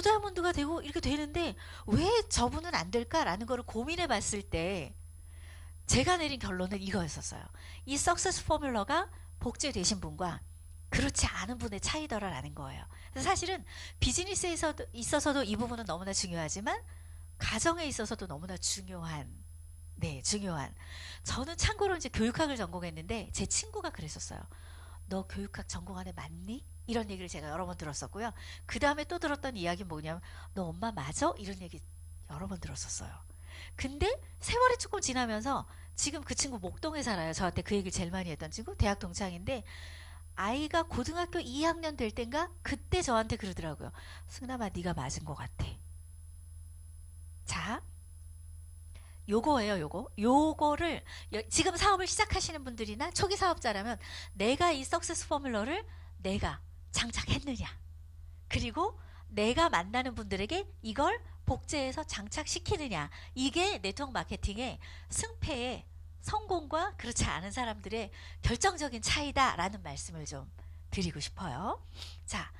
다이아몬드가 되고 이렇게 되는데 왜 저분은 안 될까라는 거를 고민해 봤을 때 제가 내린 결론은 이거였었어요. 이 석세스 포뮬러가 복제되신 분과 그렇지 않은 분의 차이더라라는 거예요. 그래서 사실은 비즈니스에 있어서도 이 부분은 너무나 중요하지만 가정에 있어서도 너무나 중요한, 네, 중요한. 저는 참고로 이제 교육학을 전공했는데 제 친구가 그랬었어요. 너 교육학 전공한 애 맞니? 이런 얘기를 제가 여러 번 들었었고요. 그 다음에 또 들었던 이야기는 뭐냐면 너 엄마 맞아? 이런 얘기 여러 번 들었었어요. 근데 세월이 조금 지나면서 지금 그 친구 목동에 살아요. 저한테 그 얘기를 제일 많이 했던 친구, 대학 동창인데 아이가 고등학교 2학년 될 땐가 그때 저한테 그러더라고요. 승남아 네가 맞은 것 같아. 자, 요거예요. 요거를 지금 사업을 시작하시는 분들이나 초기 사업자라면 내가 이 석세스 포뮬러를 내가 장착했느냐, 그리고 내가 만나는 분들에게 이걸 복제해서 장착시키느냐, 이게 네트워크 마케팅의 승패의 성공과 그렇지 않은 사람들의 결정적인 차이다라는 말씀을 좀 드리고 싶어요. 자,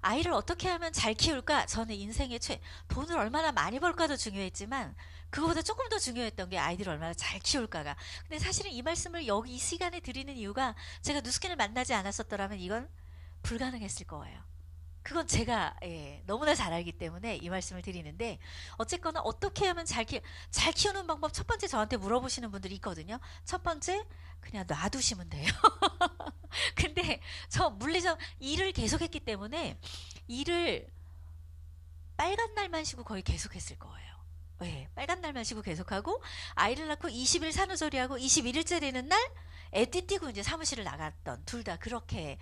아이를 어떻게 하면 잘 키울까? 저는 인생의 돈을 얼마나 많이 벌까도 중요했지만 그거보다 조금 더 중요했던 게 아이들을 얼마나 잘 키울까가. 근데 사실은 이 말씀을 여기 이 시간에 드리는 이유가 제가 누스킨을 만나지 않았었더라면 이건 불가능했을 거예요. 그건 제가 너무나 잘 알기 때문에 이 말씀을 드리는데, 어쨌거나 어떻게 하면 잘 키우는 방법, 첫 번째 저한테 물어보시는 분들이 있거든요. 첫 번째, 그냥 놔두시면 돼요. 근데 저 물리적 일을 계속했기 때문에 일을 빨간 날만 쉬고 거의 계속했을 거예요. 네, 빨간 날만 쉬고 계속하고 아이를 낳고 20일 산후조리하고 21일째 되는 날 애 띠띠고 이제 사무실을 나갔던, 둘 다 그렇게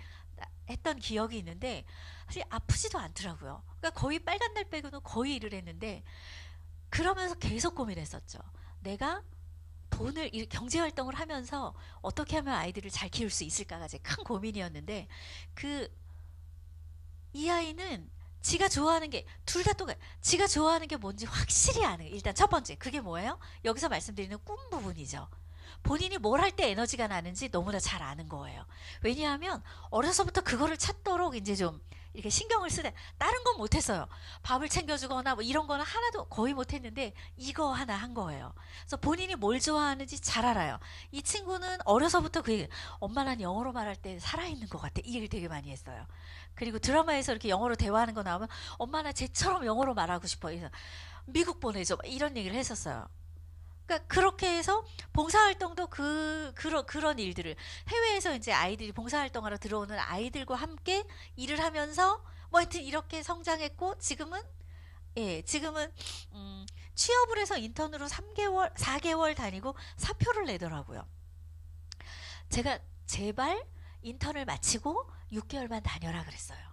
했던 기억이 있는데 사실 아프지도 않더라고요. 그러니까 거의 빨간 날 빼고는 거의 일을 했는데, 그러면서 계속 고민했었죠. 내가 돈을 경제활동을 하면서 어떻게 하면 아이들을 잘 키울 수 있을까가 제 큰 고민이었는데, 이 아이는 지가 좋아하는 게 둘 다 똑같아요. 지가 좋아하는 게 뭔지 확실히 아는, 일단 첫 번째 그게 뭐예요? 여기서 말씀드리는 꿈 부분이죠. 본인이 뭘 할 때 에너지가 나는지 너무나 잘 아는 거예요. 왜냐하면 어려서부터 그거를 찾도록 이제 좀 이렇게 신경을 쓰되, 다른 건 못했어요. 밥을 챙겨주거나 뭐 이런 거는 하나도 거의 못했는데 이거 하나 한 거예요. 그래서 본인이 뭘 좋아하는지 잘 알아요. 이 친구는 어려서부터 그 얘기, 엄마 난 영어로 말할 때 살아있는 것 같아, 이 얘기를 되게 많이 했어요. 그리고 드라마에서 이렇게 영어로 대화하는 거 나오면 엄마 나 쟤처럼 영어로 말하고 싶어, 그래서 미국 보내줘, 이런 얘기를 했었어요. 그러니까 그렇게 해서 봉사활동도 그런 일들을, 해외에서 이제 아이들이 봉사활동하러 들어오는 아이들과 함께 일을 하면서 뭐 하여튼 이렇게 성장했고, 지금은 취업을 해서 인턴으로 3개월 4개월 다니고 사표를 내더라고요. 제가 제발 인턴을 마치고 6개월만 다녀라 그랬어요.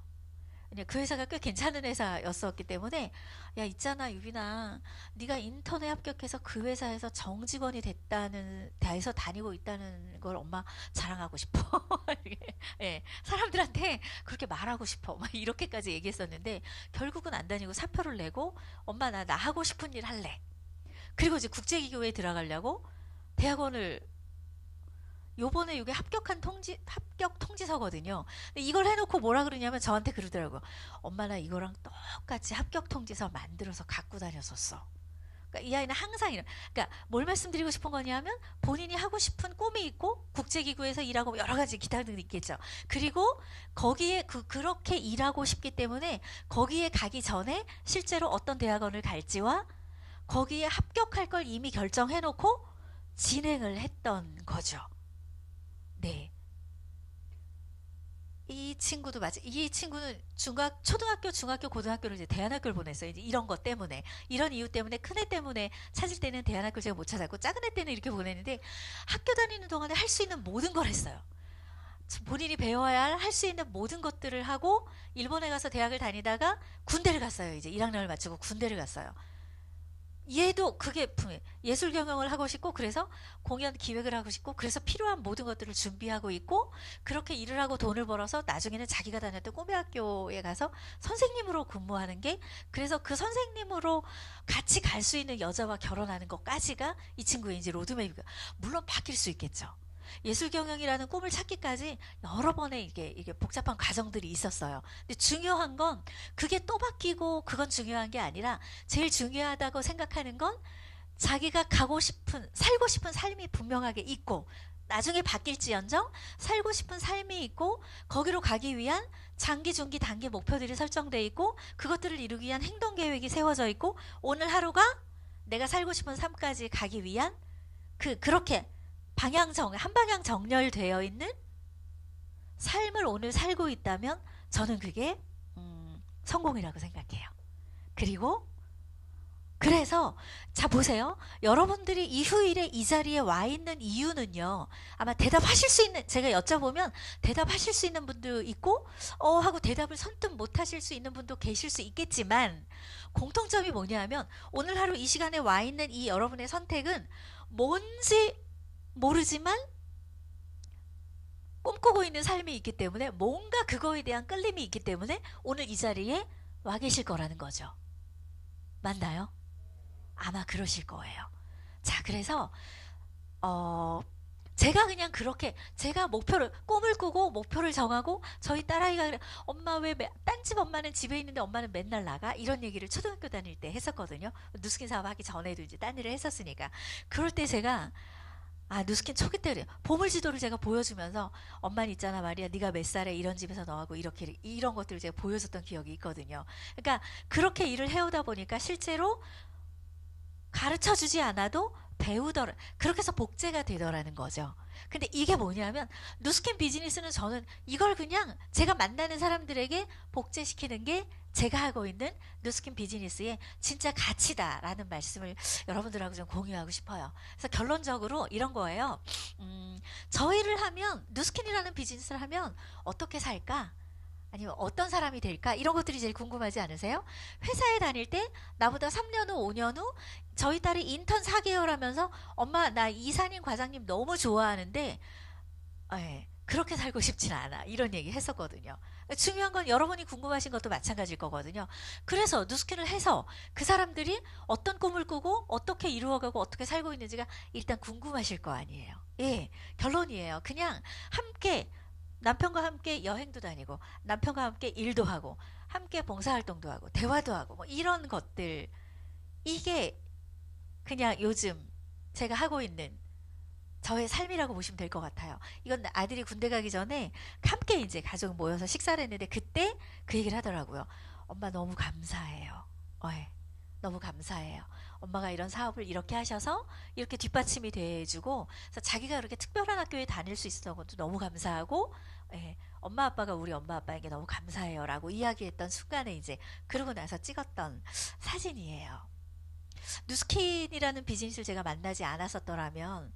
그 회사가 꽤 괜찮은 회사였었기 때문에, 야 있잖아 유빈아, 네가 인턴에 합격해서 그 회사에서 정직원이 돼서 다니고 있다는 걸 엄마 자랑하고 싶어. 예, 사람들한테 그렇게 말하고 싶어, 막 이렇게까지 얘기했었는데 결국은 안 다니고 사표를 내고, 엄마 나 하고 싶은 일 할래. 그리고 이제 국제기구에 들어가려고 대학원을, 요번에 이게 합격 통지서거든요. 근데 이걸 해놓고 뭐라 그러냐면 저한테 그러더라고요. 엄마 나 이거랑 똑같이 합격 통지서 만들어서 갖고 다녔었어. 그러니까 이 아이는 항상 그러니까 뭘 말씀드리고 싶은 거냐면, 본인이 하고 싶은 꿈이 있고 국제기구에서 일하고 여러 가지 기타 등이 있겠죠. 그리고 거기에 그렇게 일하고 싶기 때문에 거기에 가기 전에 실제로 어떤 대학원을 갈지와 거기에 합격할 걸 이미 결정해놓고 진행을 했던 거죠. 네. 이 친구도 이 친구는 초등학교, 중학교, 고등학교를 이제 대안학교를 보냈어요. 이제 이런 것 때문에, 이런 이유 때문에, 큰애 때문에 찾을 때는 대안학교를 제가 못 찾았고, 작은 애 때는 이렇게 보냈는데 학교 다니는 동안에 할 수 있는 모든 걸 했어요. 본인이 배워야 할 수 있는 모든 것들을 하고, 일본에 가서 대학을 다니다가 군대를 갔어요. 이제 1학년을 마치고 군대를 갔어요. 얘도 그게 예술 경영을 하고 싶고, 그래서 공연 기획을 하고 싶고, 그래서 필요한 모든 것들을 준비하고 있고, 그렇게 일을 하고 돈을 벌어서 나중에는 자기가 다녔던 꿈의 학교에 가서 선생님으로 근무하는 게, 그래서 그 선생님으로 같이 갈 수 있는 여자와 결혼하는 것까지가 이 친구의 이제 로드맵이고, 물론 바뀔 수 있겠죠. 예술 경영이라는 꿈을 찾기까지 여러 번의 이게 복잡한 과정들이 있었어요. 근데 중요한 건 그게 또 바뀌고 그건 중요한 게 아니라 제일 중요하다고 생각하는 건 자기가 살고 싶은 삶이 분명하게 있고 나중에 바뀔지언정 살고 싶은 삶이 있고 거기로 가기 위한 장기, 중기, 단기 목표들이 설정돼 있고 그것들을 이루기 위한 행동 계획이 세워져 있고 오늘 하루가 내가 살고 싶은 삶까지 가기 위한 그렇게 한 방향 정렬되어 있는 삶을 오늘 살고 있다면 저는 그게 성공이라고 생각해요. 그래서 자 보세요. 여러분들이 이 휴일에 이 자리에 와 있는 이유는요. 아마 대답하실 수 있는 제가 여쭤보면 대답하실 수 있는 분도 있고 하고 대답을 선뜻 못 하실 수 있는 분도 계실 수 있겠지만 공통점이 뭐냐면 오늘 하루 이 시간에 와 있는 이 여러분의 선택은 뭔지 모르지만 꿈꾸고 있는 삶이 있기 때문에 뭔가 그거에 대한 끌림이 있기 때문에 오늘 이 자리에 와 계실 거라는 거죠. 맞나요? 아마 그러실 거예요. 자, 그래서 제가 그냥 그렇게 제가 꿈을 꾸고 목표를 정하고 저희 딸아이가 그래, 엄마 왜 딴 집 엄마는 집에 있는데 엄마는 맨날 나가? 이런 얘기를 초등학교 다닐 때 했었거든요. 누스킨 사업 하기 전에도 이제 딴 일을 했었으니까. 그럴 때 제가 누스킨 초기 때 그래요. 보물지도를 제가 보여주면서 엄마는 있잖아 말이야 네가 몇 살에 이런 집에서 너하고 이렇게 이런 것들을 제가 보여줬던 기억이 있거든요. 그러니까 그렇게 일을 해오다 보니까 실제로 가르쳐주지 않아도 그렇게 해서 복제가 되더라는 거죠. 근데 이게 뭐냐면 누스킨 비즈니스는 저는 이걸 그냥 제가 만나는 사람들에게 복제시키는 게 제가 하고 있는 누스킨 비즈니스의 진짜 가치다라는 말씀을 여러분들하고 좀 공유하고 싶어요. 그래서 결론적으로 이런 거예요. 저희를 하면 누스킨이라는 비즈니스를 하면 어떻게 살까? 아니면 어떤 사람이 될까? 이런 것들이 제일 궁금하지 않으세요? 회사에 다닐 때 나보다 3년 후, 5년 후 저희 딸이 인턴 4개월 하면서 엄마 나 이사님 과장님 너무 좋아하는데 그렇게 살고 싶진 않아. 이런 얘기 했었거든요. 중요한 건 여러분이 궁금하신 것도 마찬가지일 거거든요. 그래서 누스킨을 해서 그 사람들이 어떤 꿈을 꾸고 어떻게 이루어가고 어떻게 살고 있는지가 일단 궁금하실 거 아니에요. 예, 결론이에요. 그냥 함께 남편과 함께 여행도 다니고 남편과 함께 일도 하고 함께 봉사활동도 하고 대화도 하고 뭐 이런 것들 이게 그냥 요즘 제가 하고 있는 저의 삶이라고 보시면 될 것 같아요. 이건 아들이 군대 가기 전에 함께 이제 가족 모여서 식사를 했는데 그때 그 얘기를 하더라고요. 엄마 너무 감사해요. 너무 감사해요. 엄마가 이런 사업을 이렇게 하셔서 이렇게 뒷받침이 돼주고 그래서 자기가 그렇게 특별한 학교에 다닐 수 있었던 것도 너무 감사하고 엄마 아빠가 우리 엄마 아빠에게 너무 감사해요 라고 이야기했던 순간에 이제 그러고 나서 찍었던 사진이에요. 누스킨이라는 비즈니스를 제가 만나지 않았었더라면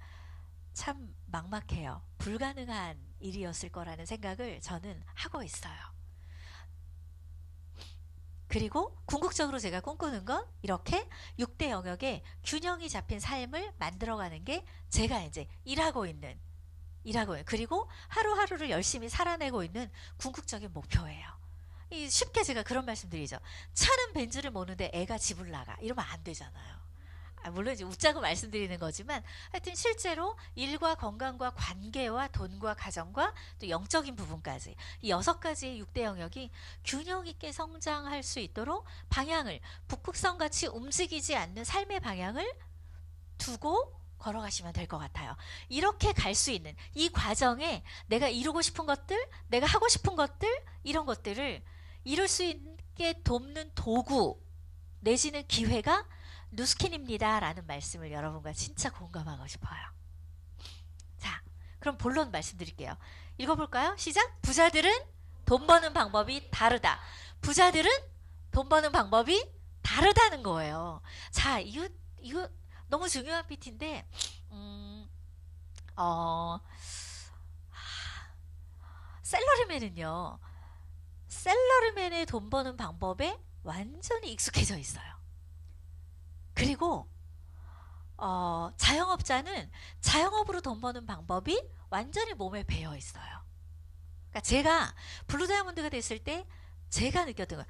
참 막막해요. 불가능한 일이었을 거라는 생각을 저는 하고 있어요. 그리고 궁극적으로 제가 꿈꾸는 건 이렇게 6대 영역에 균형이 잡힌 삶을 만들어가는 게 제가 이제 일하고 있는 그리고 하루하루를 열심히 살아내고 있는 궁극적인 목표예요. 쉽게 제가 그런 말씀드리죠. 차는 벤츠를 모는데 애가 집을 나가 이러면 안 되잖아요. 물론 이제 웃자고 말씀드리는 거지만 하여튼 실제로 일과 건강과 관계와 돈과 가정과 또 영적인 부분까지 이 6가지의 6대 영역이 균형 있게 성장할 수 있도록 방향을 북극성같이 움직이지 않는 삶의 방향을 두고 걸어가시면 될 것 같아요. 이렇게 갈 수 있는 이 과정에 내가 이루고 싶은 것들, 내가 하고 싶은 것들 이런 것들을 이룰 수 있게 돕는 도구 내지는 기회가 누스킨입니다 라는 말씀을 여러분과 진짜 공감하고 싶어요. 자, 그럼 본론 말씀드릴게요. 읽어볼까요? 시작! 부자들은 돈 버는 방법이 다르다. 부자들은 돈 버는 방법이 다르다는 거예요. 자, 이거 너무 중요한 PT인데 셀러리맨의 돈 버는 방법에 완전히 익숙해져 있어요. 그리고 자영업자는 자영업으로 돈 버는 방법이 완전히 몸에 배어 있어요. 그러니까 제가 블루다이아몬드가 됐을 때 제가 느꼈던 거예요.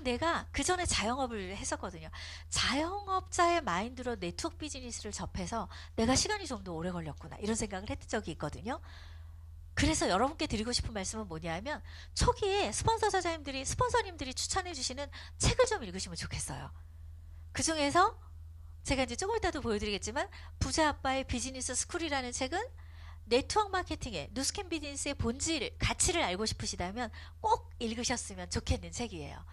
내가 그 전에 자영업을 했었거든요. 자영업자의 마인드로 네트워크 비즈니스를 접해서 내가 시간이 좀 더 오래 걸렸구나. 이런 생각을 했던 적이 있거든요. 그래서 여러분께 드리고 싶은 말씀은 뭐냐면 초기에 스폰서님들이 추천해 주시는 책을 좀 읽으시면 좋겠어요. 그 중에서 제가 이제 조금 이따도 보여드리겠지만 부자 아빠의 비즈니스 스쿨이라는 책은 네트워크 마케팅의 누스캔 비즈니스의 본질, 가치를 알고 싶으시다면 꼭 읽으셨으면 좋겠는 책이에요.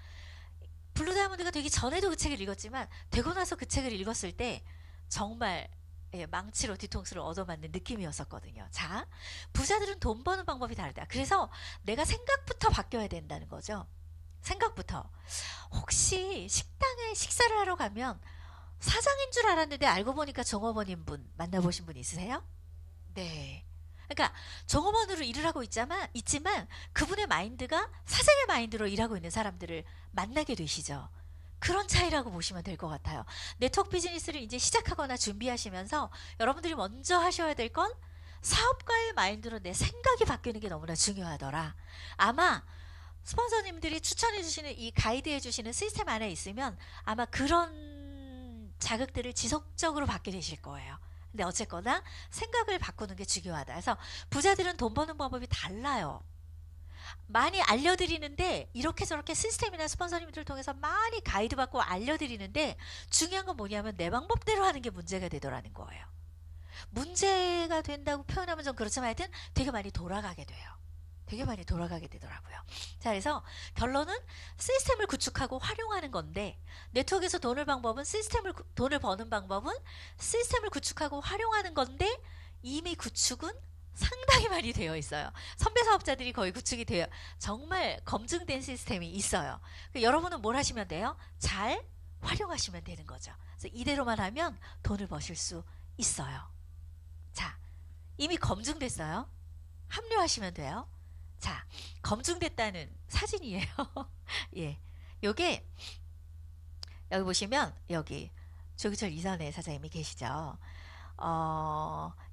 블루 다이아몬드가 되기 전에도 그 책을 읽었지만 되고 나서 그 책을 읽었을 때 정말 망치로 뒤통수를 얻어맞는 느낌이었었거든요. 자, 부자들은 돈 버는 방법이 다르다. 그래서 내가 생각부터 바뀌어야 된다는 거죠. 생각부터. 혹시 식당에 식사를 하러 가면 사장인 줄 알았는데 알고 보니까 종업원인 분 만나보신 분 있으세요? 네. 그러니까 종업원으로 일을 하고 있지만 그분의 마인드가 사장의 마인드로 일하고 있는 사람들을 만나게 되시죠. 그런 차이라고 보시면 될 것 같아요. 네트워크 비즈니스를 이제 시작하거나 준비하시면서 여러분들이 먼저 하셔야 될 건 사업가의 마인드로 내 생각이 바뀌는 게 너무나 중요하더라. 아마 스폰서님들이 추천해 주시는 이 가이드해 주시는 시스템 안에 있으면 아마 그런 자극들을 지속적으로 받게 되실 거예요. 근데 어쨌거나 생각을 바꾸는 게 중요하다. 그래서 부자들은 돈 버는 방법이 달라요. 많이 알려드리는데 이렇게 저렇게 시스템이나 스폰서님들을 통해서 많이 가이드 받고 알려드리는데 중요한 건 뭐냐면 내 방법대로 하는 게 문제가 되더라는 거예요. 문제가 된다고 표현하면 좀 그렇지만 하여튼 되게 많이 돌아가게 돼요. 되게 많이 돌아가게 되더라고요. 자, 그래서 결론은 시스템을 구축하고 활용하는 건데 네트워크에서 돈을 버는 방법은 시스템을 구축하고 활용하는 건데 이미 구축은 상당히 많이 되어 있어요. 선배 사업자들이 거의 구축이 되어 정말 검증된 시스템이 있어요. 여러분은 뭘 하시면 돼요? 잘 활용하시면 되는 거죠. 그래서 이대로만 하면 돈을 버실 수 있어요. 자, 이미 검증됐어요. 합류하시면 돼요. 자, 검증됐다는 사진이에요. 예, 요게 여기 보시면 여기 조기철 이선혜 사장님이 계시죠.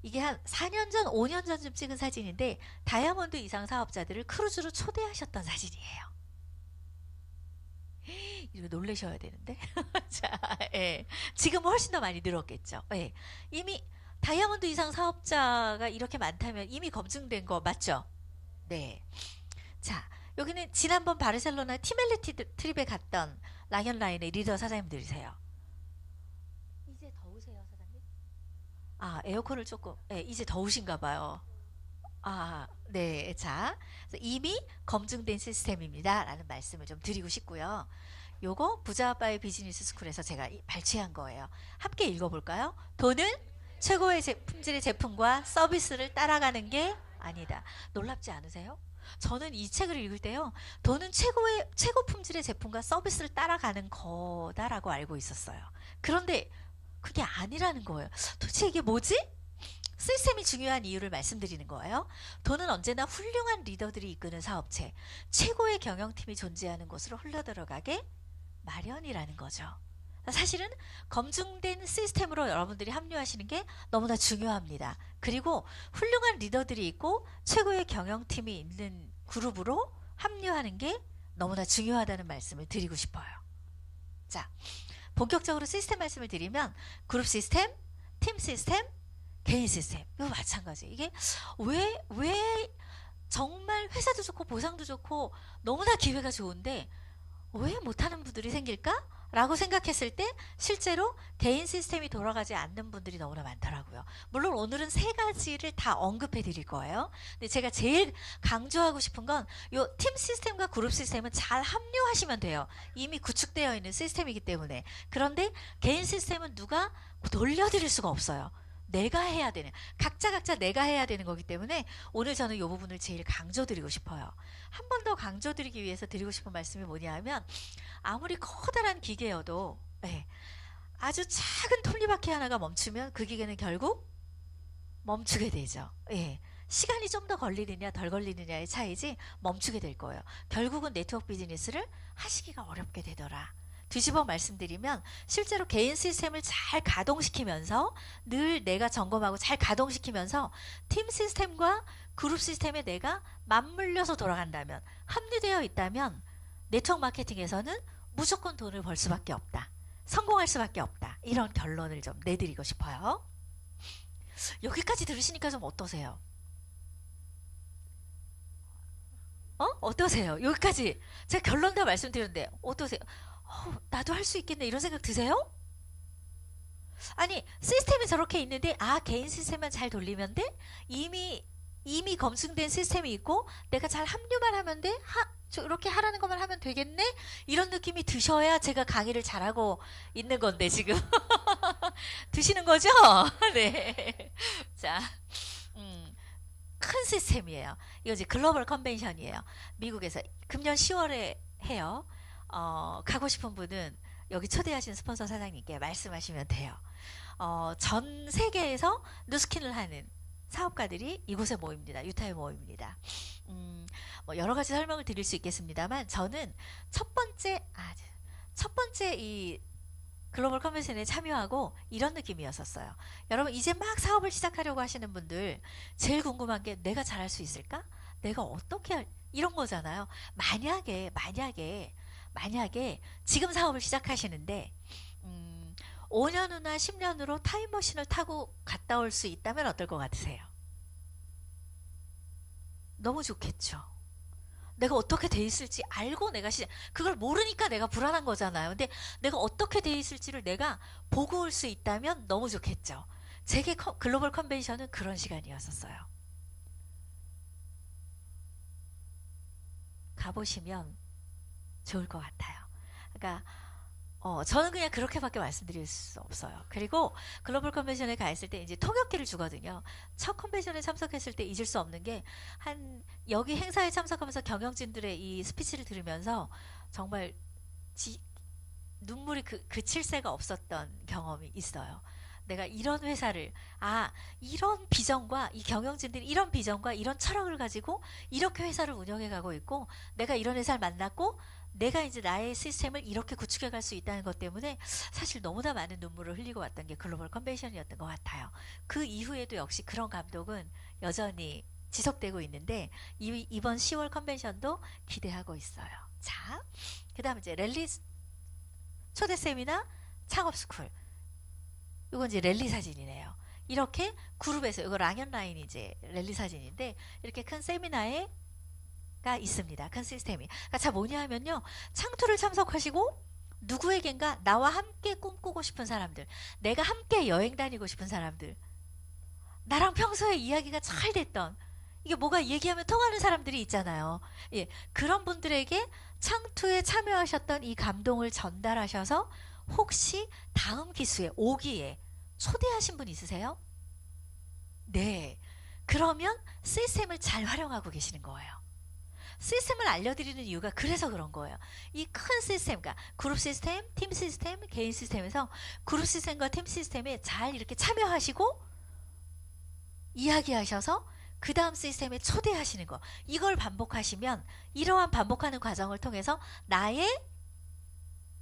이게 한 4년 전, 5년 전쯤 찍은 사진인데 다이아몬드 이상 사업자들을 크루즈로 초대하셨던 사진이에요. 이거 놀라셔야 되는데. 자, 예. 지금 훨씬 더 많이 늘었겠죠. 예. 이미 다이아몬드 이상 사업자가 이렇게 많다면 이미 검증된 거 맞죠? 네. 자, 여기는 지난번 바르셀로나 티멜리 트립에 갔던 랑현 라인의 리더 사장님들이세요. 이제 더우세요, 사장님? 에어컨을 조금, 이제 더우신가 봐요. 네. 자, 이미 검증된 시스템입니다. 라는 말씀을 좀 드리고 싶고요. 요거 부자 아빠의 비즈니스 스쿨에서 제가 발췌한 거예요. 함께 읽어볼까요? 돈은 최고의 품질의 제품과 서비스를 따라가는 게 아니다. 놀랍지 않으세요? 저는 이 책을 읽을 때요. 돈은 최고 품질의 제품과 서비스를 따라가는 거다라고 알고 있었어요. 그런데 그게 아니라는 거예요. 도대체 이게 뭐지? 시스템이 중요한 이유를 말씀드리는 거예요. 돈은 언제나 훌륭한 리더들이 이끄는 사업체, 최고의 경영팀이 존재하는 곳으로 흘러들어가게 마련이라는 거죠. 사실은 검증된 시스템으로 여러분들이 합류하시는 게 너무나 중요합니다. 그리고 훌륭한 리더들이 있고 최고의 경영팀이 있는 그룹으로 합류하는 게 너무나 중요하다는 말씀을 드리고 싶어요. 자, 본격적으로 시스템 말씀을 드리면 그룹 시스템, 팀 시스템, 개인 시스템 이거 마찬가지. 이게 왜 정말 회사도 좋고 보상도 좋고 너무나 기회가 좋은데 왜 못하는 분들이 생길까? 라고 생각했을 때 실제로 개인 시스템이 돌아가지 않는 분들이 너무나 많더라고요. 물론 오늘은 세 가지를 다 언급해 드릴 거예요. 근데 제가 제일 강조하고 싶은 건 요 팀 시스템과 그룹 시스템은 잘 합류하시면 돼요. 이미 구축되어 있는 시스템이기 때문에. 그런데 개인 시스템은 누가 돌려드릴 수가 없어요. 내가 해야 되는, 각자 내가 해야 되는 거기 때문에 오늘 저는 이 부분을 제일 강조드리고 싶어요. 한 번 더 강조드리기 위해서 드리고 싶은 말씀이 뭐냐 하면 아무리 커다란 기계여도 아주 작은 톱니바퀴 하나가 멈추면 그 기계는 결국 멈추게 되죠. 시간이 좀 더 걸리느냐 덜 걸리느냐의 차이지 멈추게 될 거예요. 결국은 네트워크 비즈니스를 하시기가 어렵게 되더라. 뒤집어 말씀드리면 실제로 개인 시스템을 잘 가동시키면서 늘 내가 점검하고 잘 가동시키면서 팀 시스템과 그룹 시스템에 내가 맞물려서 돌아간다면 합류되어 있다면 네트워크 마케팅에서는 무조건 돈을 벌 수밖에 없다. 성공할 수밖에 없다. 이런 결론을 좀 내드리고 싶어요. 여기까지 들으시니까 좀 어떠세요? 어떠세요? 여기까지 제가 결론 다 말씀드렸는데 어떠세요? 나도 할 수 있겠네 이런 생각 드세요? 아니 시스템이 저렇게 있는데 개인 시스템만 잘 돌리면 돼? 이미 검증된 시스템이 있고 내가 잘 합류만 하면 돼? 이렇게 하라는 것만 하면 되겠네? 이런 느낌이 드셔야 제가 강의를 잘하고 있는 건데 지금 드시는 거죠? 네. 자, 큰 시스템이에요. 이거 이제 글로벌 컨벤션이에요. 미국에서 금년 10월에 해요. 가고 싶은 분은 여기 초대하신 스폰서 사장님께 말씀하시면 돼요. 전 세계에서 누스킨을 하는 사업가들이 이곳에 모입니다. 유타에 모입니다. 뭐 여러 가지 설명을 드릴 수 있겠습니다만 저는 첫 번째 이 글로벌 컨벤션에 참여하고 이런 느낌이었었어요. 여러분 이제 막 사업을 시작하려고 하시는 분들 제일 궁금한 게 내가 잘할 수 있을까? 내가 어떻게 이런 거잖아요. 만약에 지금 사업을 시작하시는데 5년 후나 10년 후로 타임머신을 타고 갔다 올 수 있다면 어떨 것 같으세요? 너무 좋겠죠. 내가 어떻게 돼 있을지 알고 그걸 모르니까 내가 불안한 거잖아요. 근데 내가 어떻게 돼 있을지를 내가 보고 올 수 있다면 너무 좋겠죠. 제게 글로벌 컨벤션은 그런 시간이었었어요. 가보시면 좋을 것 같아요. 그러니까 저는 그냥 그렇게밖에 말씀드릴 수 없어요. 그리고 글로벌 컨벤션에 가 있을 때 이제 통역기를 주거든요. 첫 컨벤션에 참석했을 때 잊을 수 없는 게 여기 행사에 참석하면서 경영진들의 이 스피치를 들으면서 정말 눈물이 그칠 새가 없었던 경험이 있어요. 내가 이런 회사를 이런 비전과 이 경영진들이 이런 비전과 이런 철학을 가지고 이렇게 회사를 운영해 가고 있고 내가 이런 회사를 만났고 내가 이제 나의 시스템을 이렇게 구축해 갈 수 있다는 것 때문에 사실 너무나 많은 눈물을 흘리고 왔던 게 글로벌 컨벤션이었던 것 같아요. 그 이후에도 역시 그런 감동은 여전히 지속되고 있는데 이번 10월 컨벤션도 기대하고 있어요. 자, 그 다음 이제 랠리 초대 세미나 창업 스쿨. 이건 이제 랠리 사진이네요. 이렇게 그룹에서 이거 랑연 라인이 이제 랠리 사진인데 이렇게 큰 세미나에 가 있습니다. 큰 시스템이. 그러니까 뭐냐 하면요. 창투를 참석하시고 누구에겐가 나와 함께 꿈꾸고 싶은 사람들, 내가 함께 여행 다니고 싶은 사람들, 나랑 평소에 이야기가 잘 됐던 이게 뭐가 얘기하면 통하는 사람들이 있잖아요. 예, 그런 분들에게 창투에 참여하셨던 이 감동을 전달하셔서 혹시 다음 기수에 5기에 초대하신 분 있으세요? 네. 그러면 시스템을 잘 활용하고 계시는 거예요. 시스템을 알려드리는 이유가 그래서 그런 거예요. 이 큰 시스템, 그러니까 그룹 시스템, 팀 시스템, 개인 시스템에서 그룹 시스템과 팀 시스템에 잘 이렇게 참여하시고 이야기하셔서 그 다음 시스템에 초대하시는 거. 이걸 반복하시면 이러한 반복하는 과정을 통해서 나의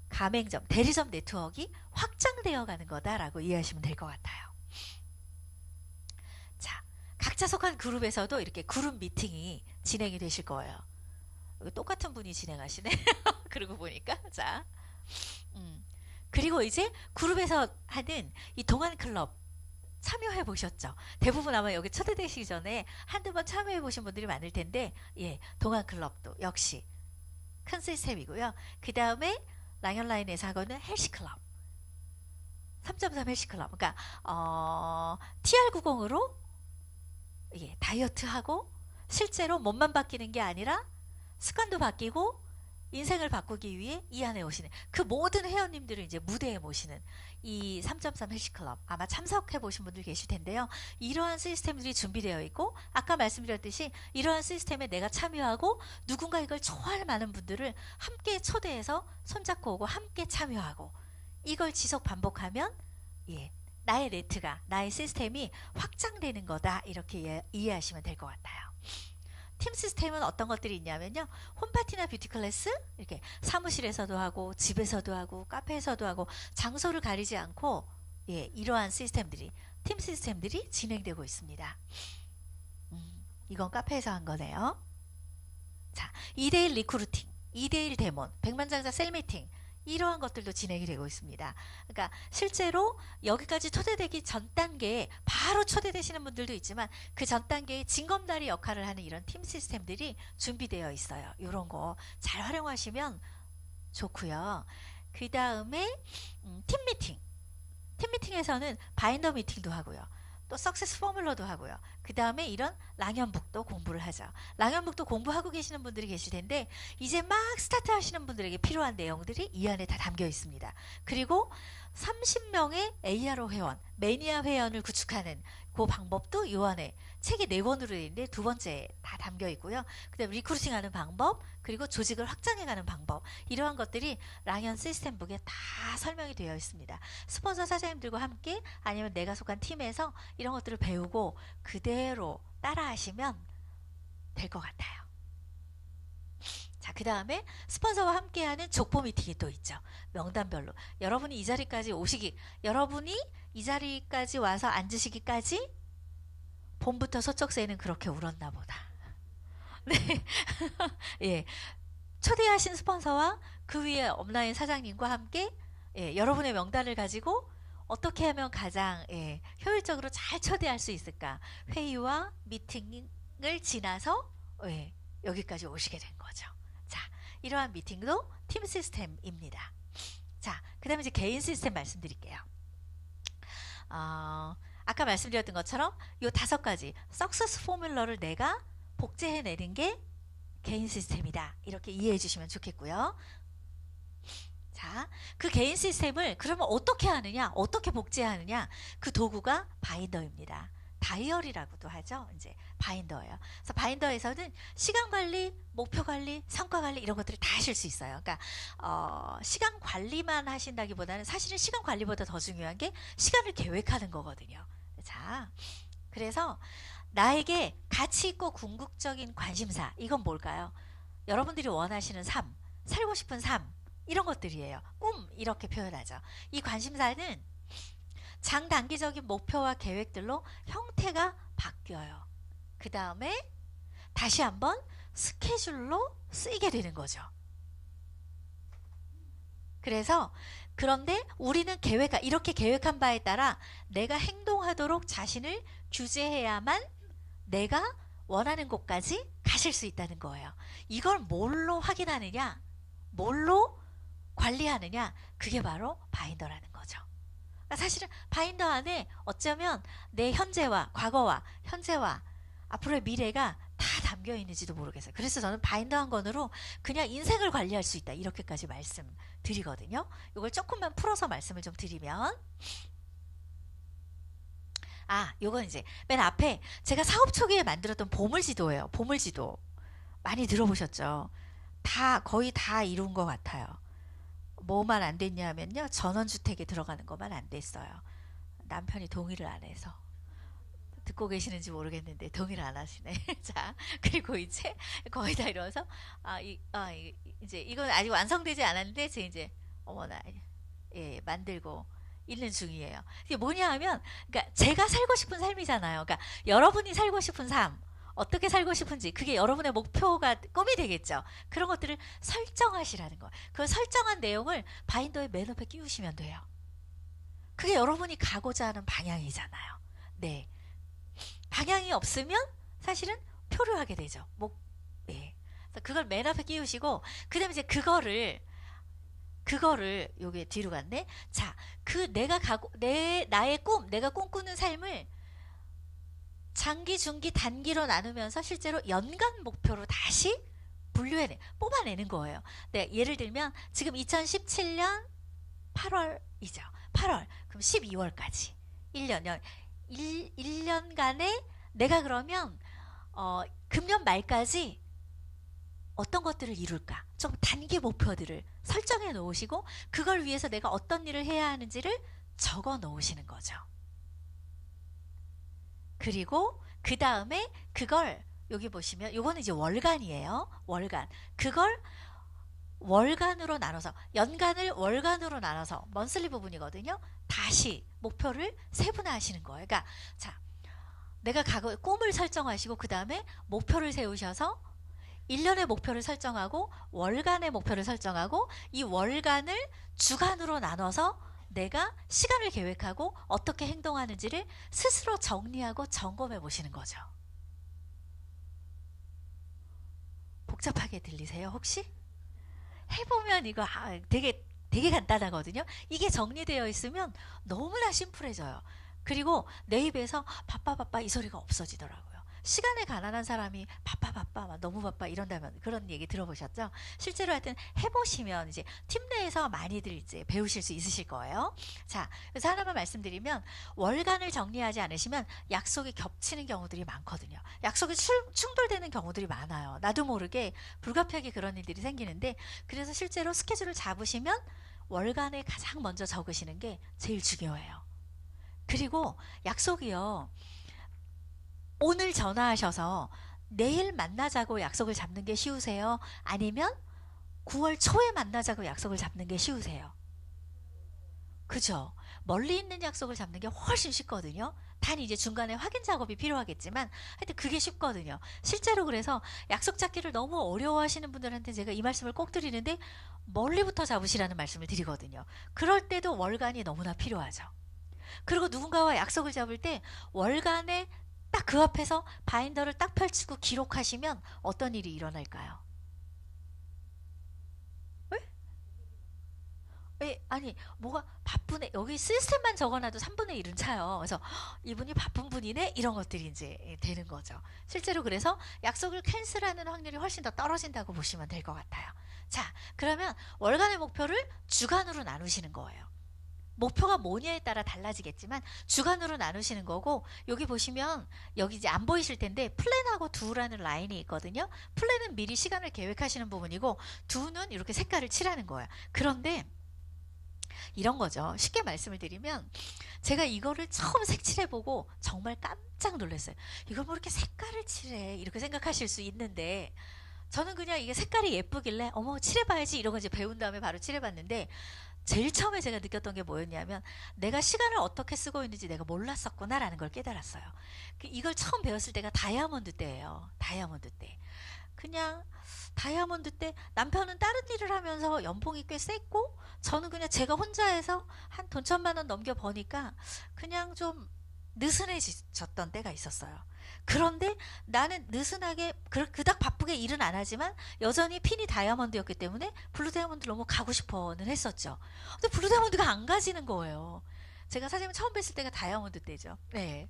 가맹점, 대리점 네트워크가 확장되어 가는 거다라고 이해하시면 될 것 같아요. 자, 각자 속한 그룹에서도 이렇게 그룹 미팅이 진행이 되실 거예요. 똑같은 분이 진행하시네. 그러고 보니까. 자, 그리고 이제 그룹에서 하는 이 동안 클럽 참여해 보셨죠? 대부분 아마 여기 초대되시기 전에 한두 번 참여해 보신 분들이 많을 텐데, 예, 동안 클럽도 역시 큰 시스템이고요. 그 다음에 랑연라인에서 하고는 헬시 클럽. 3.3 헬시 클럽. 그러니까 TR90으로 예, 다이어트하고 실제로 몸만 바뀌는 게 아니라 습관도 바뀌고 인생을 바꾸기 위해 이 안에 오시는 그 모든 회원님들을 이제 무대에 모시는 이 3.3 헬시클럽 아마 참석해 보신 분들 계실 텐데요. 이러한 시스템들이 준비되어 있고 아까 말씀드렸듯이 이러한 시스템에 내가 참여하고 누군가 이걸 좋아할 많은 분들을 함께 초대해서 손잡고 오고 함께 참여하고 이걸 지속 반복하면 예, 나의 네트가 나의 시스템이 확장되는 거다 이렇게 이해하시면 될 것 같아요. 팀 시스템은 어떤 것들이 있냐면요. 홈파티나 뷰티 클래스 이렇게 사무실에서도 하고 집에서도 하고 카페에서도 하고 장소를 가리지 않고 예, 이러한 시스템들이 팀 시스템들이 진행되고 있습니다. 이건 카페에서 한 거네요. 자, 2대1 리크루팅 2대1 데몬, 백만장자 셀미팅 이러한 것들도 진행이 되고 있습니다. 그러니까 실제로 여기까지 초대되기 전 단계에 바로 초대되시는 분들도 있지만 그 전 단계에 징검다리 역할을 하는 이런 팀 시스템들이 준비되어 있어요. 이런 거 잘 활용하시면 좋고요. 그 다음에 팀 미팅. 팀 미팅에서는 바인더 미팅도 하고요. 또 석세스 포뮬러도 하고요. 그 다음에 이런 랑연북도 공부를 하죠. 랑연북도 공부하고 계시는 분들이 계실 텐데 이제 막 스타트 하시는 분들에게 필요한 내용들이 이 안에 다 담겨 있습니다. 그리고 30명의 ARO 회원, 매니아 회원을 구축하는 그 방법도 이 안에 책이 4권으로 되어 있는데 2번째 다 담겨 있고요. 그 다음에 리크루팅하는 방법, 그리고 조직을 확장해가는 방법, 이러한 것들이 랑연 시스템북에 다 설명이 되어 있습니다. 스폰서 사장님들과 함께 아니면 내가 속한 팀에서 이런 것들을 배우고 그대로 따라 하시면 될 것 같아요. 자, 그 다음에 스폰서와 함께하는 족보 미팅이 또 있죠. 명단별로. 여러분이 이 자리까지 오시기, 여러분이 이 자리까지 와서 앉으시기까지 봄부터 서쪽새는 그렇게 울었나 보다. 네. 예. 초대하신 스폰서와 그 위에 업라인 사장님과 함께 여러분의 명단을 가지고 어떻게 하면 가장 효율적으로 잘 초대할 수 있을까? 회의와 미팅을 지나서 여기까지 오시게 된 거죠. 자, 이러한 미팅도 팀 시스템입니다. 자, 그 다음에 이제 개인 시스템 말씀드릴게요. 아까 말씀드렸던 것처럼 요 5가지 석세스 포뮬러를 내가 복제해내는 게 개인 시스템이다. 이렇게 이해해 주시면 좋겠고요. 자, 그 개인 시스템을 그러면 어떻게 하느냐, 어떻게 복제하느냐, 그 도구가 바인더입니다. 다이어리라고도 하죠. 이제 바인더예요. 그래서 바인더에서는 시간 관리, 목표 관리, 성과 관리 이런 것들을 다 하실 수 있어요. 그러니까 시간 관리만 하신다기보다는 사실은 시간 관리보다 더 중요한 게 시간을 계획하는 거거든요. 자, 그래서 나에게 가치 있고 궁극적인 관심사, 이건 뭘까요? 여러분들이 원하시는 삶, 살고 싶은 삶, 이런 것들이에요. 꿈, 이렇게 표현하죠. 이 관심사는 장단기적인 목표와 계획들로 형태가 바뀌어요. 그 다음에 다시 한번 스케줄로 쓰이게 되는 거죠. 그래서 그런데 우리는 이렇게 계획한 바에 따라 내가 행동하도록 자신을 규제해야만 내가 원하는 곳까지 가실 수 있다는 거예요. 이걸 뭘로 확인하느냐, 뭘로 관리하느냐, 그게 바로 바인더라는 거죠. 그러니까 사실은 바인더 안에 어쩌면 내 현재와 과거와 현재와 앞으로의 미래가 다 담겨 있는지도 모르겠어요. 그래서 저는 바인더 한 권으로 그냥 인생을 관리할 수 있다, 이렇게까지 말씀드리거든요. 이걸 조금만 풀어서 말씀을 좀 드리면, 요건 이제 맨 앞에 제가 사업 초기에 만들었던 보물지도예요. 보물지도 많이 들어보셨죠? 거의 다 이룬 것 같아요. 뭐만 안 됐냐면요, 전원주택에 들어가는 것만 안 됐어요. 남편이 동의를 안 해서. 듣고 계시는지 모르겠는데 동의를 안 하시네. 자, 그리고 이제 거의 다 이뤄서 이제 이건 아직 완성되지 않았는데 제가 이제 어머나 만들고 있는 중이에요. 이게 뭐냐 하면, 그러니까 제가 살고 싶은 삶이잖아요. 그러니까 여러분이 살고 싶은 삶, 어떻게 살고 싶은지, 그게 여러분의 목표가 꿈이 되겠죠. 그런 것들을 설정하시라는 거예요. 그 설정한 내용을 바인더의 맨 앞에 끼우시면 돼요. 그게 여러분이 가고자 하는 방향이잖아요. 네. 방향이 없으면 사실은 표류하게 되죠. 그래서 그걸 맨 앞에 끼우시고, 그 다음에 이제 그거를 요게 뒤로 갔네. 자, 나의 꿈, 내가 꿈꾸는 삶을 장기, 중기, 단기로 나누면서 실제로 연간 목표로 다시 뽑아내는 거예요. 네, 예를 들면 지금 2017년 8월이죠. 8월. 그럼 12월까지 1년간에 내가 그러면 금년 말까지 어떤 것들을 이룰까? 좀 단기 목표들을 설정해 놓으시고 그걸 위해서 내가 어떤 일을 해야 하는지를 적어 놓으시는 거죠. 그리고 그 다음에 그걸 여기 보시면 요거는 이제 월간이에요. 월간. 그걸 월간으로 나눠서, 연간을 월간으로 나눠서 먼슬리 부분이거든요. 다시 목표를 세분화하시는 거예요. 그러니까 자, 내가 꿈을 설정하시고 그 다음에 목표를 세우셔서 1년의 목표를 설정하고 월간의 목표를 설정하고 이 월간을 주간으로 나눠서 내가 시간을 계획하고 어떻게 행동하는지를 스스로 정리하고 점검해 보시는 거죠. 복잡하게 들리세요 혹시? 해보면 이거 되게 간단하거든요. 이게 정리되어 있으면 너무나 심플해져요. 그리고 내 입에서 바빠 이 소리가 없어지더라고요. 시간에 가난한 사람이 바빠 막 너무 바빠 이런다면 그런 얘기 들어보셨죠? 실제로 하여튼 해보시면 이제 팀 내에서 많이들 이제 배우실 수 있으실 거예요. 자, 그래서 하나만 말씀드리면 월간을 정리하지 않으시면 약속이 겹치는 경우들이 많거든요. 약속이 충돌되는 경우들이 많아요. 나도 모르게 불가피하게 그런 일들이 생기는데, 그래서 실제로 스케줄을 잡으시면 월간에 가장 먼저 적으시는 게 제일 중요해요. 그리고 약속이요, 오늘 전화하셔서 내일 만나자고 약속을 잡는 게 쉬우세요? 아니면 9월 초에 만나자고 약속을 잡는 게 쉬우세요? 그죠? 멀리 있는 약속을 잡는 게 훨씬 쉽거든요. 단 이제 중간에 확인 작업이 필요하겠지만 하여튼 그게 쉽거든요. 실제로 그래서 약속 잡기를 너무 어려워하시는 분들한테 제가 이 말씀을 꼭 드리는데, 멀리부터 잡으시라는 말씀을 드리거든요. 그럴 때도 월간이 너무나 필요하죠. 그리고 누군가와 약속을 잡을 때 월간에 딱 그 앞에서 바인더를 딱 펼치고 기록하시면 어떤 일이 일어날까요? 아니 뭐가 바쁘네, 여기 시스템만 적어놔도 3분의 1은 차요. 그래서 이분이 바쁜 분이네, 이런 것들이 이제 되는 거죠. 실제로 그래서 약속을 캔슬하는 확률이 훨씬 더 떨어진다고 보시면 될 것 같아요. 자, 그러면 월간의 목표를 주간으로 나누시는 거예요. 목표가 뭐냐에 따라 달라지겠지만 주간으로 나누시는 거고, 여기 보시면 여기 이제 안 보이실 텐데 플랜하고 두라는 라인이 있거든요. 플랜은 미리 시간을 계획하시는 부분이고 두는 이렇게 색깔을 칠하는 거예요. 그런데 이런 거죠. 쉽게 말씀을 드리면 제가 이거를 처음 색칠해보고 정말 깜짝 놀랐어요. 이걸 뭐 이렇게 색깔을 칠해, 이렇게 생각하실 수 있는데, 저는 그냥 이게 색깔이 예쁘길래 어머 칠해봐야지 이러고 이제 배운 다음에 바로 칠해봤는데, 제일 처음에 제가 느꼈던 게 뭐였냐면 내가 시간을 어떻게 쓰고 있는지 내가 몰랐었구나 라는 걸 깨달았어요. 이걸 처음 배웠을 때가 다이아몬드 때예요. 다이아몬드 때. 그냥 다이아몬드 때 남편은 다른 일을 하면서 연봉이 꽤 셌고 저는 그냥 제가 혼자 해서 한 돈 1,000만 원 넘겨 버니까 그냥 좀 느슨해졌던 때가 있었어요. 그런데 나는 느슨하게 그닥 바쁘게 일은 안 하지만 여전히 핀이 다이아몬드였기 때문에 블루 다이아몬드 너무 가고 싶어는 했었죠. 근데 블루 다이아몬드가 안 가지는 거예요. 제가 사장님 처음 뵀을 때가 다이아몬드 때죠. 네.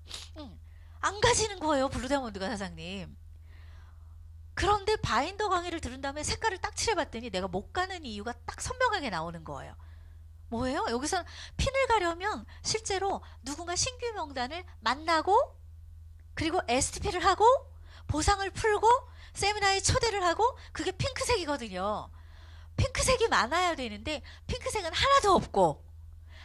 안 가지는 거예요, 블루 다이아몬드가, 사장님. 그런데 바인더 강의를 들은 다음에 색깔을 딱 칠해봤더니 내가 못 가는 이유가 딱 선명하게 나오는 거예요. 뭐예요? 여기서 핀을 가려면 실제로 누군가 신규 명단을 만나고, 그리고 STP를 하고, 보상을 풀고, 세미나에 초대를 하고, 그게 핑크색이거든요. 핑크색이 많아야 되는데 핑크색은 하나도 없고,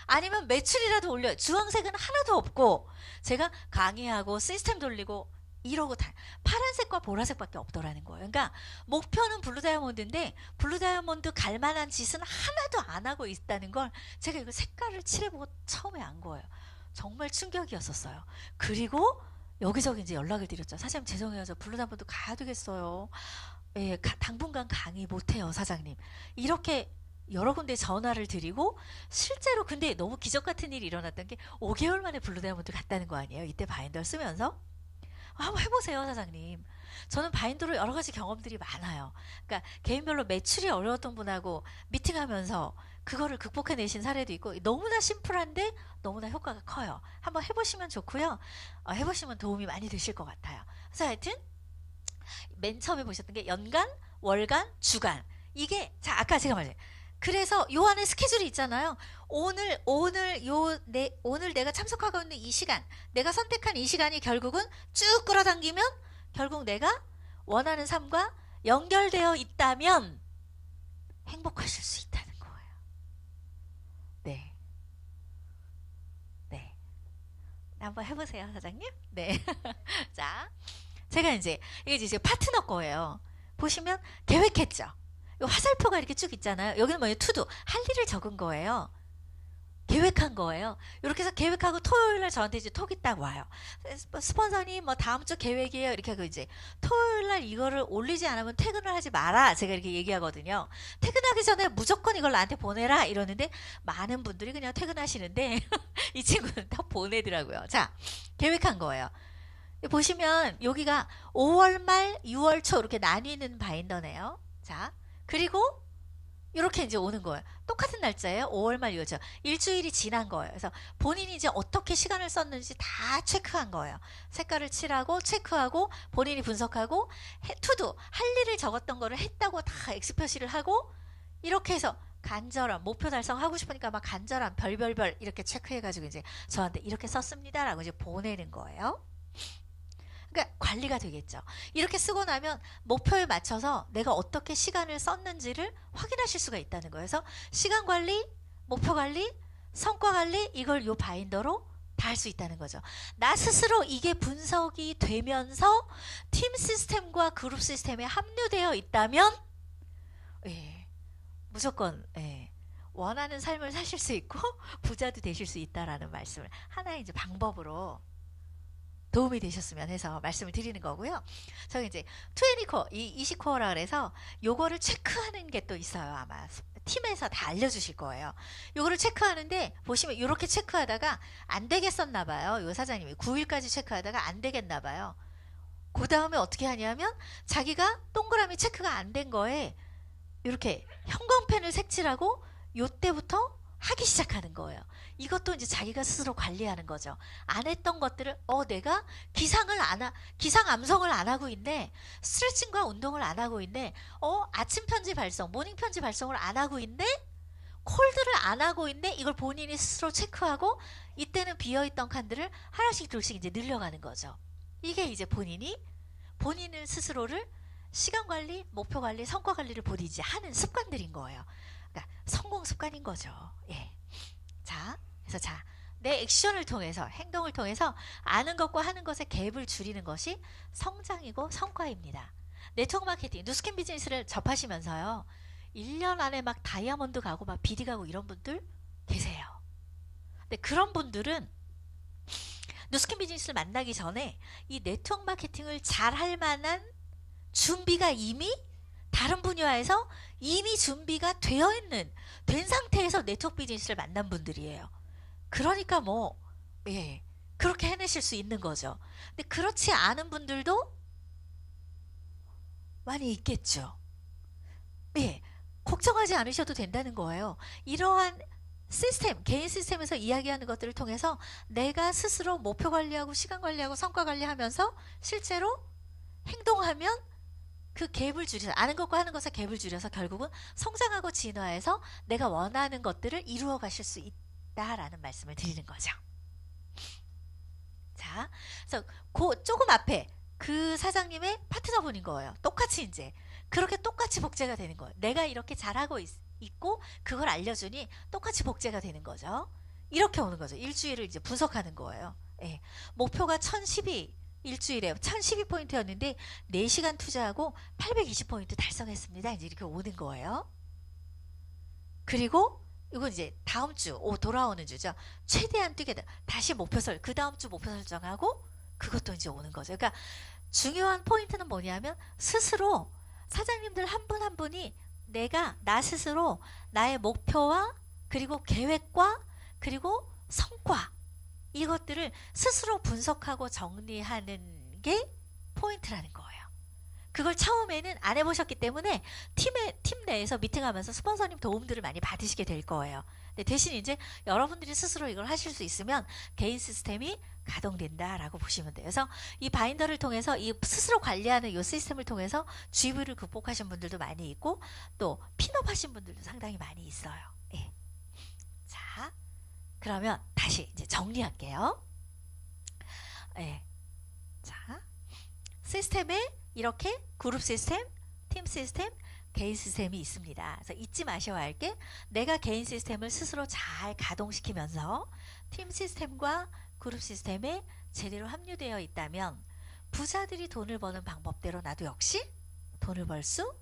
아니면 매출이라도 올려요. 주황색은 하나도 없고, 제가 강의하고 시스템 돌리고 이러고 다 파란색과 보라색밖에 없더라는 거예요. 그러니까 목표는 블루 다이아몬드인데 블루 다이아몬드 갈 만한 짓은 하나도 안 하고 있다는 걸 제가 이거 색깔을 칠해보고 처음에 안 거예요. 정말 충격이었었어요. 그리고 여기저기 이제 연락을 드렸죠. 사장님 죄송해요, 저 블루 다이아몬드 가야 되겠어요. 예, 당분간 강의 못해요, 사장님. 이렇게 여러 군데 전화를 드리고, 실제로 근데 너무 기적 같은 일이 일어났던 게 5개월 만에 블루 다이아몬드 갔다는 거 아니에요, 이때 바인더를 쓰면서. 한번 해보세요, 사장님. 저는 바인더로 여러 가지 경험들이 많아요. 그러니까 개인별로 매출이 어려웠던 분하고 미팅하면서 그거를 극복해내신 사례도 있고, 너무나 심플한데 너무나 효과가 커요. 한번 해보시면 좋고요. 해보시면 도움이 많이 되실 것 같아요. 그래서 하여튼 맨 처음에 보셨던 게 연간, 월간, 주간. 이게 자 아까 제가 말했죠. 그래서 요 안에 스케줄이 있잖아요. 오늘 내가 참석하고 있는 이 시간, 내가 선택한 이 시간이 결국은 쭉 끌어당기면 결국 내가 원하는 삶과 연결되어 있다면 행복하실 수 있다는 거예요. 네. 네. 한번 해보세요, 사장님. 네. 자, 제가 이게 이제 파트너 거예요. 보시면 계획했죠. 화살표가 이렇게 쭉 있잖아요. 여기는 뭐예요? 투두. 할 일을 적은 거예요. 계획한 거예요. 이렇게 해서 계획하고 토요일날 저한테 이제 톡이 딱 와요. 스폰서님 뭐 다음 주 계획이에요. 이렇게 하고 이제 토요일날 이거를 올리지 않으면 퇴근을 하지 마라. 제가 이렇게 얘기하거든요. 퇴근하기 전에 무조건 이걸 나한테 보내라 이러는데 많은 분들이 그냥 퇴근하시는데 이 친구는 다 보내더라고요. 자, 계획한 거예요. 보시면 여기가 5월 말 6월 초 이렇게 나뉘는 바인더네요. 자, 그리고 이렇게 이제 오는 거예요. 똑같은 날짜예요. 5월 말 6월 초. 일주일이 지난 거예요. 그래서 본인이 이제 어떻게 시간을 썼는지 다 체크한 거예요. 색깔을 칠하고 체크하고 본인이 분석하고 투두 할 일을 적었던 거를 했다고 다 X 표시를 하고 이렇게 해서 간절함 목표 달성하고 싶으니까 막 간절함 별별별 이렇게 체크해가지고 이제 저한테 이렇게 썼습니다라고 이제 보내는 거예요. 그러니까 관리가 되겠죠. 이렇게 쓰고 나면 목표에 맞춰서 내가 어떻게 시간을 썼는지를 확인하실 수가 있다는 거예요. 그래서 시간 관리, 목표 관리, 성과 관리 이걸 요 바인더로 다 할 수 있다는 거죠. 나 스스로 이게 분석이 되면서 팀 시스템과 그룹 시스템에 합류되어 있다면 예, 무조건 원하는 삶을 사실 수 있고 부자도 되실 수 있다라는 말씀을 하나의 이제 방법으로 도움이 되셨으면 해서 말씀을 드리는 거고요. 저희 이제 20코어, 20코어라 그래서 요거를 체크하는 게 또 있어요. 아마 팀에서 다 알려주실 거예요. 요거를 체크하는데 보시면 이렇게 체크하다가 안 되겠었나 봐요. 요 사장님이 9일까지 체크하다가 안 되겠나 봐요. 그 다음에 어떻게 하냐면 자기가 동그라미 체크가 안 된 거에 이렇게 형광펜을 색칠하고 요때부터 하기 시작하는 거예요. 이것도 이제 자기가 스스로 관리하는 거죠. 안 했던 것들을 내가 기상 암성을 안 하고 있네. 스트레칭과 운동을 안 하고 있네. 아침 편지 발성, 모닝 편지 발성을 안 하고 있네. 콜드를 안 하고 있네. 이걸 본인이 스스로 체크하고 이때는 비어있던 칸들을 하나씩 둘씩 이제 늘려가는 거죠. 이게 이제 본인을 스스로를 시간 관리, 목표 관리, 성과 관리를 본인이 하는 습관들인 거예요. 그러니까 성공 습관인 거죠. 예. 자, 그래서 내 액션을 통해서 행동을 통해서 아는 것과 하는 것의 갭을 줄이는 것이 성장이고 성과입니다. 네트워크 마케팅, 누스킨 비즈니스를 접하시면서요. 1년 안에 막 다이아몬드 가고 막 비디 가고 이런 분들 계세요. 근데 그런 분들은 누스킨 비즈니스를 만나기 전에 이 네트워크 마케팅을 잘 할 만한 준비가 이미 다른 분야에서 이미 준비가 된 상태에서 네트워크 비즈니스를 만난 분들이에요. 그러니까 그렇게 해내실 수 있는 거죠. 근데 그렇지 않은 분들도 많이 있겠죠. 걱정하지 않으셔도 된다는 거예요. 이러한 시스템, 개인 시스템에서 이야기하는 것들을 통해서 내가 스스로 목표 관리하고 시간 관리하고 성과 관리하면서 실제로 행동하면 그 갭을 줄여서 아는 것과 하는 것의 갭을 줄여서 결국은 성장하고 진화해서 내가 원하는 것들을 이루어 가실 수 있다라는 말씀을 드리는 거죠. 자, 그래서 조금 앞에 그 사장님의 파트너분인 거예요. 똑같이 이제 그렇게 똑같이 복제가 되는 거예요. 내가 이렇게 잘하고 있고 그걸 알려주니 똑같이 복제가 되는 거죠. 이렇게 오는 거죠. 일주일을 이제 분석하는 거예요. 목표가 1012 일주일에 1012포인트였는데 4시간 투자하고 820포인트 달성했습니다. 이제 이렇게 오는 거예요. 그리고 이건 이제 다음 주 돌아오는 주죠. 최대한 뛰게 돼. 다시 그 다음 주 목표 설정하고 그것도 이제 오는 거죠. 그러니까 중요한 포인트는 뭐냐면 스스로 사장님들 한 분 한 분이 나 스스로 나의 목표와 그리고 계획과 그리고 성과 이것들을 스스로 분석하고 정리하는 게 포인트라는 거예요. 그걸 처음에는 안 해보셨기 때문에 팀 내에서 미팅하면서 스폰서님 도움들을 많이 받으시게 될 거예요. 근데 대신 이제 여러분들이 스스로 이걸 하실 수 있으면 개인 시스템이 가동된다라고 보시면 돼요. 그래서 이 바인더를 통해서 이 스스로 관리하는 이 시스템을 통해서 GV를 극복하신 분들도 많이 있고 또 핀업하신 분들도 상당히 많이 있어요. 자, 그러면 다시 이제 정리할게요. 자, 시스템에 이렇게 그룹 시스템, 팀 시스템, 개인 시스템이 있습니다. 그래서 잊지 마셔야 할 게 내가 개인 시스템을 스스로 잘 가동시키면서 팀 시스템과 그룹 시스템에 제대로 합류되어 있다면 부자들이 돈을 버는 방법대로 나도 역시 돈을 벌 수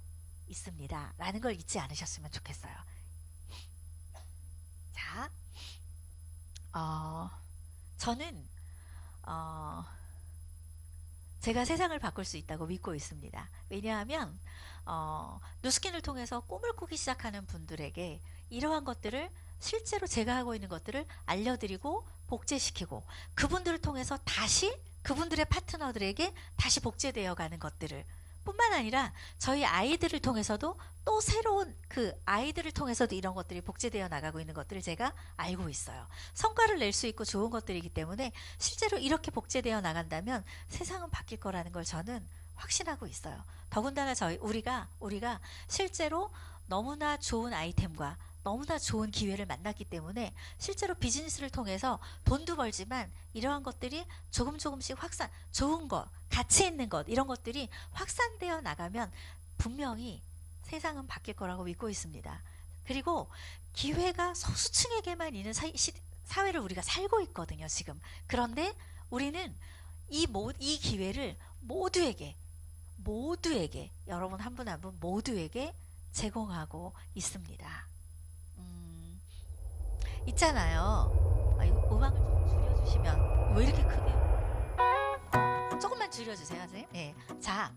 있습니다. 라는 걸 잊지 않으셨으면 좋겠어요. 자, 저는 제가 세상을 바꿀 수 있다고 믿고 있습니다. 왜냐하면 누스킨을 통해서 꿈을 꾸기 시작하는 분들에게 이러한 것들을 실제로 제가 하고 있는 것들을 알려드리고 복제시키고 그분들을 통해서 다시 그분들의 파트너들에게 다시 복제되어 가는 것들을 뿐만 아니라 저희 아이들을 통해서도 또 새로운 그 아이들을 통해서도 이런 것들이 복제되어 나가고 있는 것들을 제가 알고 있어요. 성과를 낼 수 있고 좋은 것들이기 때문에 실제로 이렇게 복제되어 나간다면 세상은 바뀔 거라는 걸 저는 확신하고 있어요. 더군다나 우리가 실제로 너무나 좋은 아이템과 너무나 좋은 기회를 만났기 때문에 실제로 비즈니스를 통해서 돈도 벌지만 이러한 것들이 조금씩 좋은 것, 가치 있는 것 이런 것들이 확산되어 나가면 분명히 세상은 바뀔 거라고 믿고 있습니다. 그리고 기회가 소수층에게만 있는 사회를 우리가 살고 있거든요, 지금. 그런데 우리는 이 기회를 모두에게 여러분 한 분 한 분 모두에게 제공하고 있습니다. 있잖아요. 이거 음악을 좀 줄여주시면 왜 이렇게 크게? 조금만 줄여주세요, 선생님. 네. 자,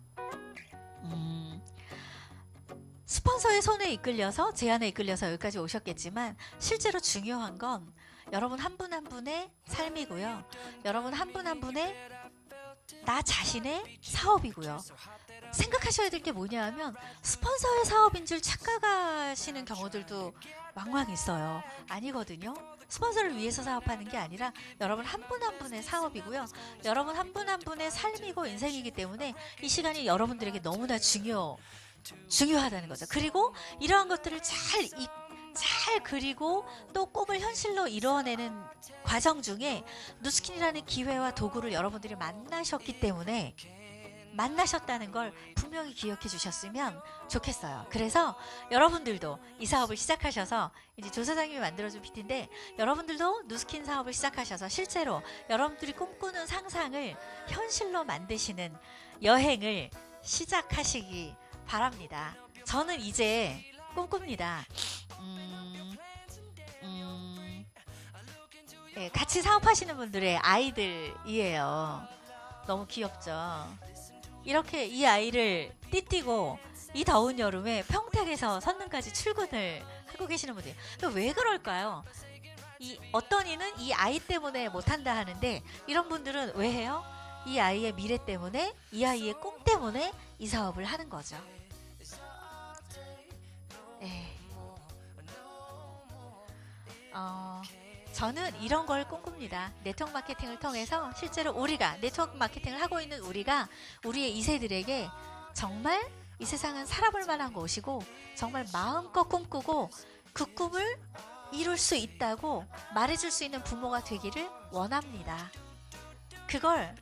스폰서의 손에 이끌려서 제안에 이끌려서 여기까지 오셨겠지만 실제로 중요한 건 여러분 한 분 한 분의 삶이고요. 여러분 한 분 한 분의 나 자신의 사업이고요. 생각하셔야 될 게 뭐냐 하면 스폰서의 사업인 줄 착각하시는 경우들도 왕왕 있어요. 아니거든요. 스폰서를 위해서 사업하는 게 아니라 여러분 한 분 한 분의 사업이고요. 여러분 한 분 한 분의 삶이고 인생이기 때문에 이 시간이 여러분들에게 너무나 중요하다는 거죠. 그리고 이러한 것들을 잘 그리고 또 꿈을 현실로 이루어내는 과정 중에 누스킨이라는 기회와 도구를 여러분들이 만나셨다는 걸 분명히 기억해 주셨으면 좋겠어요. 그래서 여러분들도 이 사업을 시작하셔서 이제 조 사장님이 만들어준 PT인데 여러분들도 누스킨 사업을 시작하셔서 실제로 여러분들이 꿈꾸는 상상을 현실로 만드시는 여행을 시작하시기 바랍니다. 저는 이제 꿈꿉니다. 네, 같이 사업하시는 분들의 아이들이에요. 너무 귀엽죠? 이렇게 이 아이를 띠띠고 이 더운 여름에 평택에서 선릉까지 출근을 하고 계시는 분들 왜 그럴까요? 어떤 이는 이 아이 때문에 못한다 하는데 이런 분들은 왜 해요? 이 아이의 미래 때문에 이 아이의 꿈 때문에 이 사업을 하는 거죠. 네. 저는 이런 걸 꿈꿉니다. 네트워크 마케팅을 통해서 실제로 네트워크 마케팅을 하고 있는 우리의 2세들에게 정말 이 세상은 살아볼 만한 곳이고 정말 마음껏 꿈꾸고 그 꿈을 이룰 수 있다고 말해줄 수 있는 부모가 되기를 원합니다. 그걸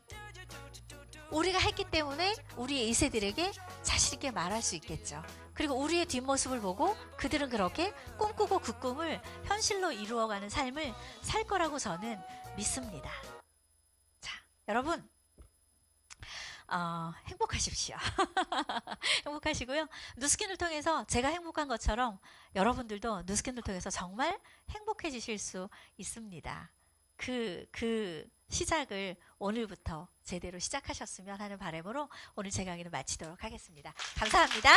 우리가 했기 때문에 우리의 2세들에게 자신있게 말할 수 있겠죠. 그리고 우리의 뒷모습을 보고 그들은 그렇게 꿈꾸고 그 꿈을 현실로 이루어가는 삶을 살 거라고 저는 믿습니다. 자, 여러분 행복하십시오. 행복하시고요. 누스킨을 통해서 제가 행복한 것처럼 여러분들도 누스킨을 통해서 정말 행복해지실 수 있습니다. 그 시작을 오늘부터 제대로 시작하셨으면 하는 바람으로 오늘 제 강의는 마치도록 하겠습니다. 감사합니다.